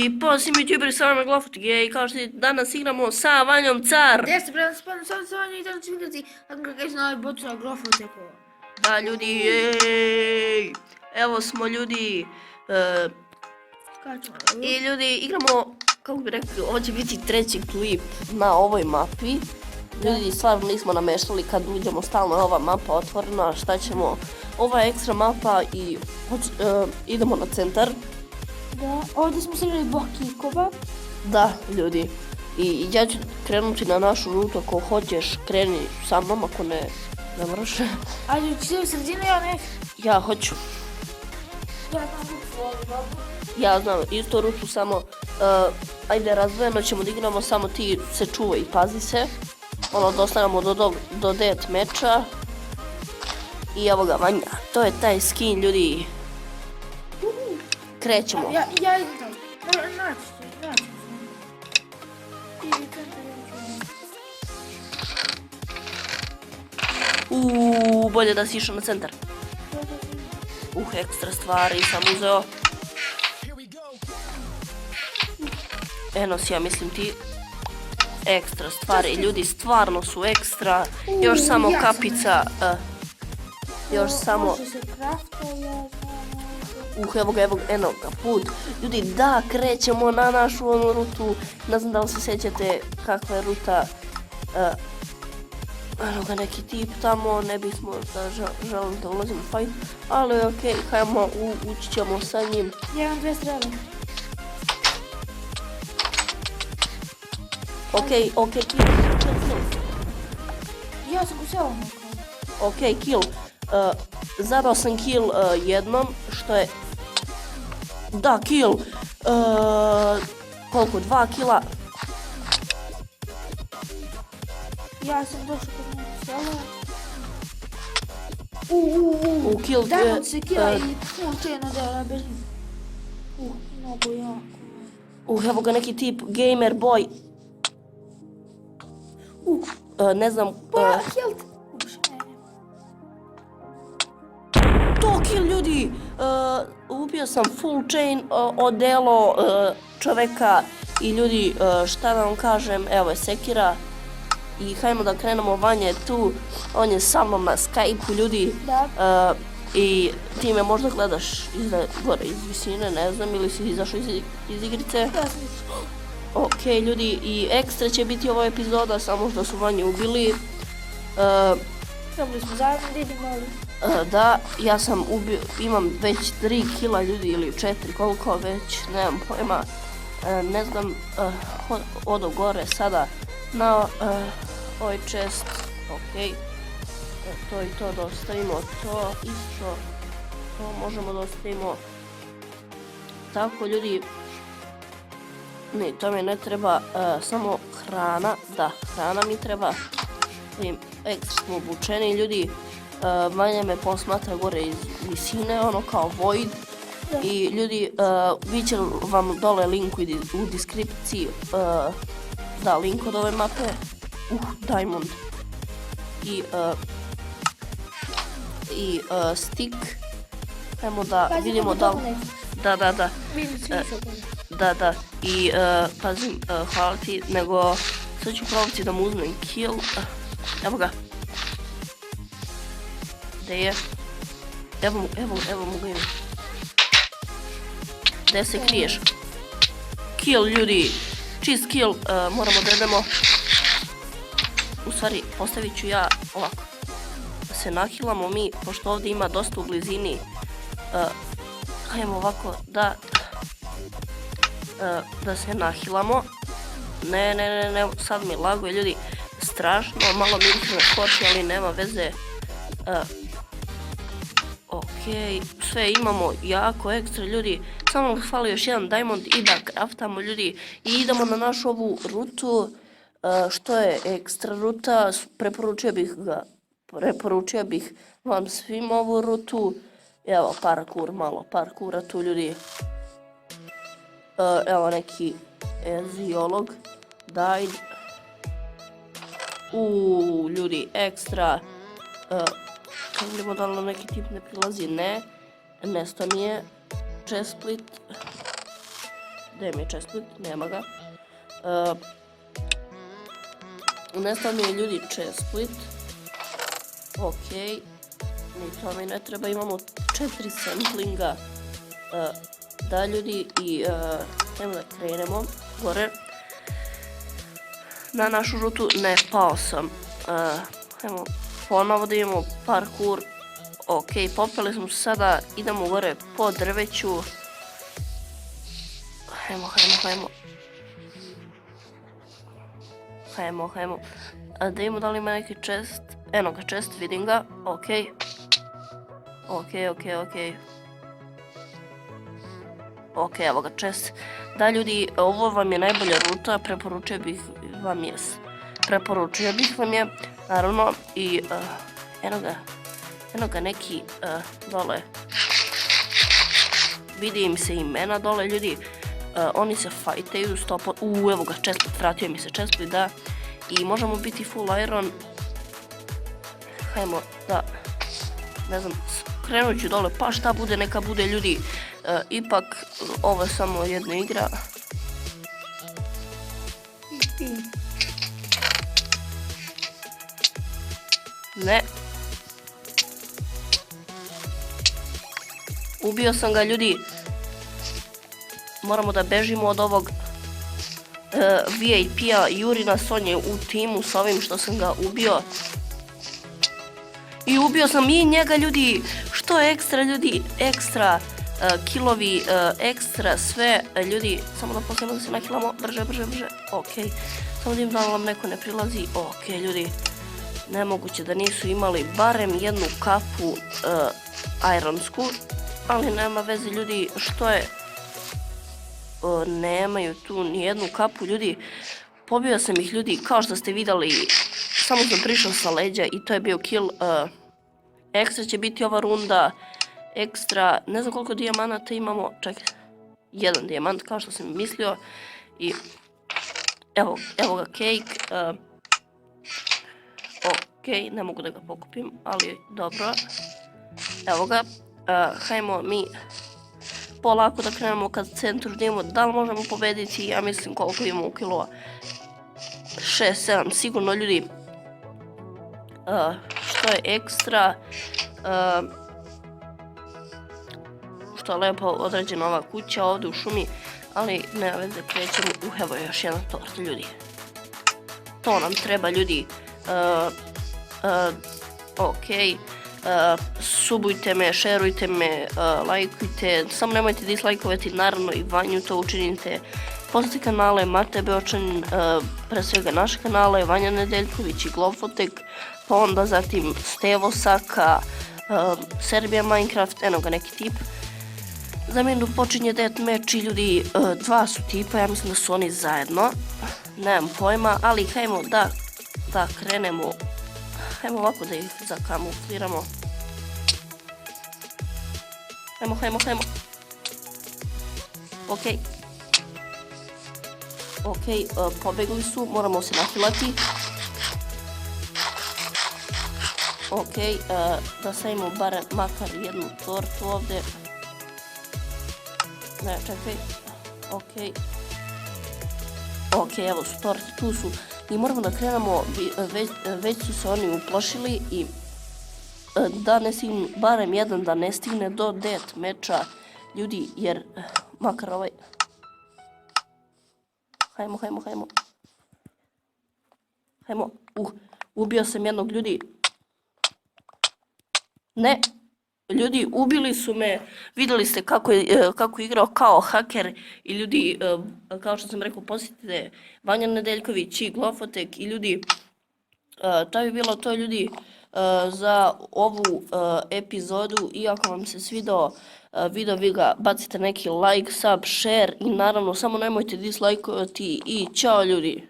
ljudi, pozdrav YouTuberi, sa vama Glofut G i kao što danas igramo sa Vanjom Car. Gdje ste prema spavno sa Vanjom i danas ću igrati kako ga kaže na ovaj botu na Glofut eko. Da ljudi, jej, evo smo ljudi. I ljudi, igramo, kako bi rekli, ovo će biti treći klip na ovoj mapi. Ljudi, stvarno nismo nameštali kad uđemo, stalno je ova mapa otvorena, šta ćemo, ova je ekstra mapa i idemo na centar. Da, ovdje smo se igrali Boki i Koba. Da, ljudi, i ja ću krenuti na našu rutu, ako hoćeš kreni sa mnom, ako ne moraš. Ajde, ću u sredinu, ja ne. Ja hoću. Ja znam istu rutu, samo ajde razdvojeno ćemo da igramo, samo ti se čuvaj i pazi se. Ono, dostanemo do death meča. I evo ga Vanja, to je taj skin ljudi. Krećemo. Ja idem tamo. Naći ću. Bolje da si išao na centar. Ekstra stvari sam uzeo. Eno si, ja mislim ti. Ekstra stvari, ljudi stvarno su ekstra. Još samo kapica. Još samo... evo ga, eno ga put. Ljudi, da, krećemo na našu onu rutu. Ne znam da li se sjećate kakva je ruta. Eno ga neki tip tamo, ne bismo da želim da ulazim u fight. Ali okej, hajmo, ući ćemo sa njim. Ja imam 2 strele. Okej, kill. Ja sam kusela. Okej, kill. Zabao sam kill jednom, što je... Da, kill. Koliko? 2 killa. Ja sam došao kod mojeg sela. Kill. Diamond se killa i full chain odela bežim. Mnogo jako. Evo ga neki tip, gamer boy. Ne znam... Killed. To kill ljudi! Ubio sam full chain odelo čoveka i ljudi, šta da vam kažem, evo je sekira. I hajmo da krenemo, Vanja je tu, on je sa mnom na Skype-u ljudi. Da. I ti me možda gledaš gore iz visine, ne znam, ili si izašao iz igrice. Ja sam izašao. Okej ljudi, i ekstra će biti ova epizoda, samo što su Vanju ubili. Trebali smo zajedno da idemo, ali... Da, ja sam ubio, imam već 3 kila ljudi ili 4, koliko već, nemam pojma. Ne znam, odo gore sada na ovaj chest, okej. To i to da ostavimo, to isto, to možemo da ostavimo. Tako ljudi, ne, to mi ne treba, samo hrana, da, hrana mi treba. Ekstra smo obučeni ljudi. Vanja me posmatra gore iz visine, ono kao Void. I ljudi, vi će vam dole link u deskripciji, da, link od ove mape. Diamond. I stick. Ajmo da vidimo da li... Da. Da. I pazim, hvala ti, nego sad ću probati da mu uzmem kill. Evo ga. Gde je? Evo mu ga imam. Gde se kriješ? Kill ljudi. Čist kill. Moramo da idemo. U stvari, postavit ću ja ovako. Da se nahilamo mi, pošto ovdje ima dosta u blizini. Hajmo ovako da se nahilamo. Ne, sad mi laguje ljudi. Strašno, malo mi internet koči, ali nema veze. Okej, sve imamo jako ekstra ljudi. Samo nam fali još jedan diamond i da craftamo ljudi. I idemo na našu ovu rutu. Što je ekstra ruta, preporučio bih vam svim ovu rutu. Evo parkour, malo parkoura tu ljudi. Evo neki eziolog. Died. Ljudi, ekstra. Kako vidimo da li nam neki tip ne prilazi? Ne. Nesto mi je. Chest split. gdje mi je chestplate, nema ga. Nestao mi je ljudi chestplate. Okej, ni to mi ne treba, imamo 4 samplinga. Da ljudi, i ajmo da krenemo gore. Na našu rutu ne, pao sam. Ajmo ponovo da imamo parkour. Ok, popeli smo se sada, idemo gore po drveću. Hajmo. Da vidimo da li ima neki chest. Eno ga chest, vidim ga, ok. Ok, evo ga chest. Da ljudi, ovo vam je najbolja ruta, preporučio bih vam je, naravno, i eno ga neki dole. Vidi im se imena dole, ljudi, oni se fajtaju, evo ga chestplate, vratio mi se chestplate, da, i možemo biti full iron. Hajmo da, ne znam, krenut ću dole, pa šta bude, neka bude, ljudi. Ipak, ovo je samo jedna igra. Ne. Ubio sam ga, ljudi. Moramo da bežimo od ovog VIP-a. Juri nas, on je u timu sa ovim što sam ga ubio. I ubio sam i njega, ljudi. Što je ekstra, ljudi? Ekstra killovi, ekstra sve, ljudi. Samo da posljedno da se nakilamo. Brže. Ok. Samo da im da vam neko ne prilazi. Ok, ljudi. Nemoguće da nisu imali barem jednu kapu ironsku. Ali nema veze, ljudi. Što je? Nemaju tu ni jednu kapu, ljudi. Pobio sam ih, ljudi, kao što ste vidjeli. Samo sam prišao sa leđa i to je bio kill. Ekstra će biti ova runda. Ekstra, ne znam koliko dijamanata imamo. Čekaj, 1 dijamant, kao što sam mislio. I evo ga cake. Ok, ne mogu da ga pokupim, ali dobro. Evo ga. Hajmo mi polako da krenemo kad centru idemo. Da li možemo pobediti? Ja mislim koliko imamo kilova. 6-7 sigurno, ljudi. Što je ekstra? Što je lepo određena ova kuća ovdje u šumi. Ali nema veze, krećemo. Evo je još jedan tort, ljudi. To nam treba, ljudi. Ok. Subujte me, šerujte me, lajkujte, samo nemojte dislajkovati, naravno i Vanju to učinite. Posjetite kanale Mate Beočanin, pre svega naše kanale, Vanja Nedeljković i Glofotek, pa onda zatim Stevo Saka, Serbia Minecraft, eno ga neki tip. Za mene počinje deathmatch i ljudi, 2 su tipa, ja mislim da su oni zajedno, nemam pojma, ali hajmo da krenemo. Hajmo ovako da ih zakamufliramo. Hajmo. Ok, pobegli su, moramo se nahilati. Ok, da stavimo makar jednu tortu ovdje. Ne, čekaj. Ok, evo su torte, tu su. I moramo da krenemo, već su se oni uplašili i da ne stigne, barem jedan da ne stigne do deathmatcha, ljudi, jer makar ovaj... Hajmo. Ubio sam jednog, ljudi. Ne, ljudi, ubili su me. Vidjeli ste kako je igrao kao haker i ljudi, kao što sam rekao, posjetite Vanja Nedeljković i Glofotek i ljudi, to bi bilo to, ljudi, za ovu epizodu. I ako vam se svidao video, vi ga bacite neki like, sub, share i naravno samo nemojte dislajkovati i čao, ljudi.